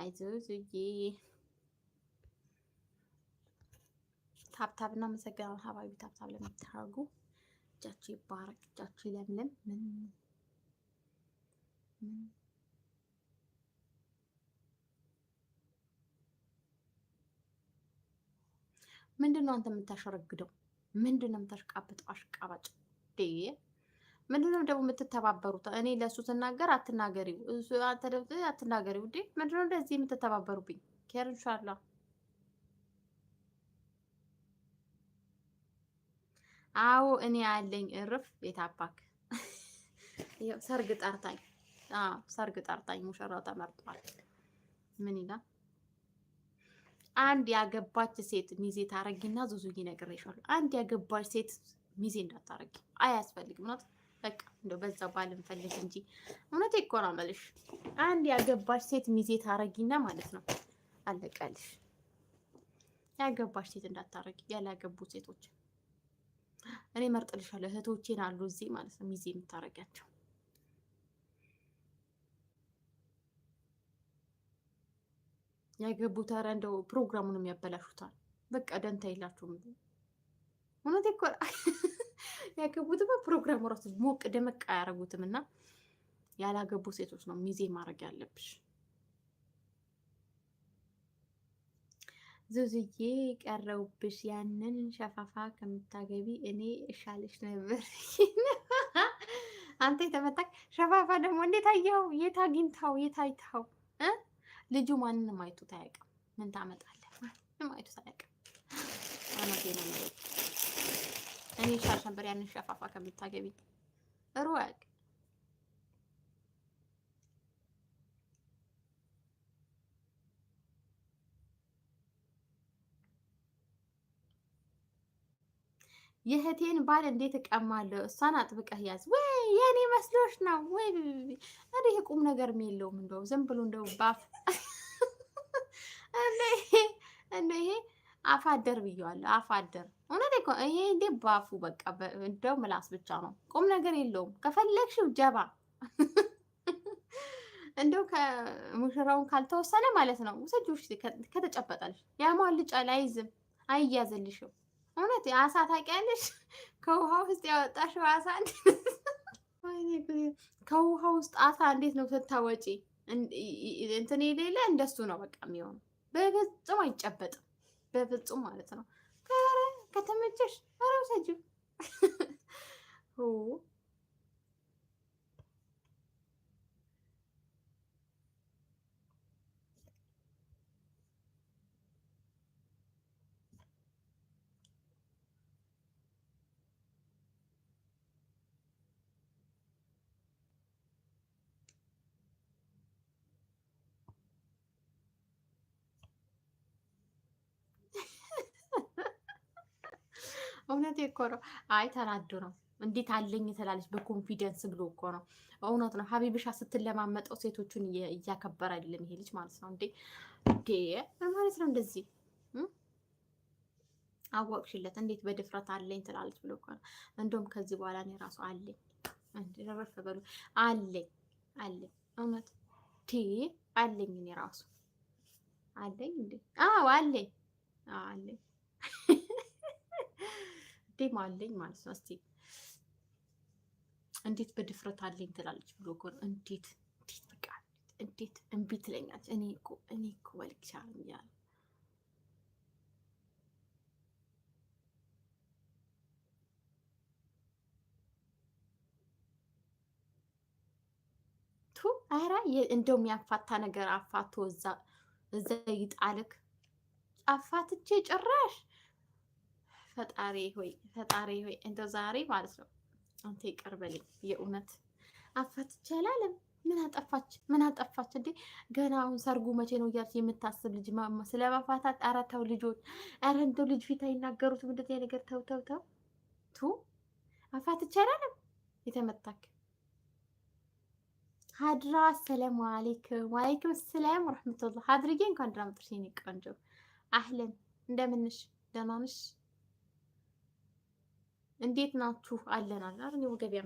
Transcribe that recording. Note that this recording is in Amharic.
አይዞዝዬ ታብታብ እናመሰግናለን። ሀባቢ ታብታብ ለምታደርጉ እጃችሁ ይባረክ፣ እጃችሁ ይለምልም። ምንድን ነው አንተ የምታሸረግደው? ምንድን ነው የምታሽቃብጠው? አሽቃባጭ ምንድን ነው ደግሞ የምትተባበሩት? እኔ ለእሱ ስናገር አትናገሪው፣ እሱ አንተ ደግሞ አትናገሪው። ምንድን ነው እንደዚህ የምትተባበሩብኝ? ኬር ኢንሻአላ አዎ እኔ ያለኝ እርፍ የታባክ ሰርግ ጠርታኝ፣ ሰርግ ጠርታኝ፣ ሙሽራው ተመርጧል። ምን ይላል? አንድ ያገባች ሴት ሚዜ ታረጊና ዙዙዬ ነግሬሻለሁ። አንድ ያገባች ሴት ሚዜ እንዳታረጊ አያስፈልግም። እውነት በቃ እንደው በዛው ባልንፈልግ እንጂ እውነት እኮ ነው የምልሽ። አንድ ያገባች ሴት ሚዜ ታረጊና ማለት ነው አለቀልሽ። ያገባች ሴት እንዳታረጊ፣ ያላገቡ ሴቶች እኔ መርጥልሻለሁ። እህቶቼን አሉ እዚህ ማለት ነው ሚዜ የምታረጊያቸው። ያገቡት ኧረ እንደው ፕሮግራሙንም ያበላሹታል። በቃ ደንታ የላችሁም። እውነት እኮ ያገቡትም ፕሮግራሙ ራሱ ሞቅ ደመቅ አያረጉትም። እና ያላገቡ ሴቶች ነው ሚዜ ማድረግ ያለብሽ። ዙዙዬ ቀረውብሽ፣ ያንን ሸፋፋ ከምታገቢ እኔ እሻልሽ ነበር። አንተ የተመታክ ሸፋፋ ደግሞ እንዴት አየኸው? የት አግኝታው? የት አይታው? ልጁ ማንንም አይቶት አያውቅም። ምን ታመጣለህ? ማንንም አይቶት አያውቅም። እኔ ሻል ነበር ያንን ሸፋፋ ከምታገቢ ሩቅ የእህቴን ባል እንዴት እቀማለሁ? እሷን አጥብቀህ ያዝ። ወይ የኔ መስሎሽ ነው ወይ? አረ ይሄ ቁም ነገር የለውም። እንደው ዝም ብሎ እንደው ባፍ እንደ ይሄ አፋደር ብየዋለሁ። አፋደር እውነት እኮ ይሄ እንዴ ባፉ በቃ እንደው ምላስ ብቻ ነው። ቁም ነገር የለውም። ከፈለግሽው ጀባ እንደው ከሙሽራውን ካልተወሰነ ማለት ነው ውሰጂው ከተጨበጠልሽ ያሟልጫል። አይዝም፣ አይያዝልሽም። እውነት አሳ ታውቂያለሽ? ከውሃ ውስጥ ያወጣሽው አሳ ከውሃ ውስጥ አሳ እንዴት ነው ስታወጪ? እንትን የሌለ እንደሱ ነው በቃ የሚሆነው። በፍጹም አይጨበጥም፣ በፍጹም ማለት ነው። ከተመቸሽ ኧረ ውሰጂው። እውነት እኮ ነው። አይ ተናዶ ነው። እንዴት አለኝ ትላለች በኮንፊደንስ ብሎ እኮ ነው። እውነት ነው። ሀቢብሻ ስትለማመጠው ሴቶቹን እያከበረ አይደለም ይሄ ልጅ ማለት ነው። እንዴ ማለት ነው እንደዚህ አወቅሽለት እንዴት በድፍረት አለኝ ትላለች ብሎ እኮ ነው። እንደውም ከዚህ በኋላ እኔ ራሱ አለኝ ረፍ በሉ አለኝ እውነት አለኝ እኔ ራሱ አለኝ እንዴ አለኝ ዴም አለኝ ማለት ነው። እስቲ እንዴት በድፍረት አለኝ ትላለች ብሎ እኮ ነው። እንዴት በቃ እንዴት እምቢ ትለኛለች? እኔ እኮ ወልቻለሁ እያለ ኧረ እንደው የሚያፋታ ነገር አፋቶ እዛ ይጣልክ። አፋትቼ ጭራሽ ፈጣሪ ሆይ እንደው ዛሬ ማለት ነው አንተ ይቅር በለኝ። የእውነት አፋትቼ አላለም። ምን አጠፋች እንዴ? ገና አሁን ሰርጉ መቼ ነው እያልሽ የምታስብ ልጅ ስለ ማፋታት። ኧረ ተው ልጆች፣ ኧረ እንደው ልጅ ፊት አይናገሩትም እንደዚህ ነገር። ተው አፋትቼ አላለም። የተመታክ ሀድራ አሰላሙ አለይኩም ወአለይኩም ሰላም ወራህመቱላህ። ሀድርዬ እንኳን ደህና መጣሽ የኔ ቆንጆ። አህለን እንደምንሽ? ደህና ነሽ? እንዴት ናችሁ? አለናል። አረ ነው ገበያ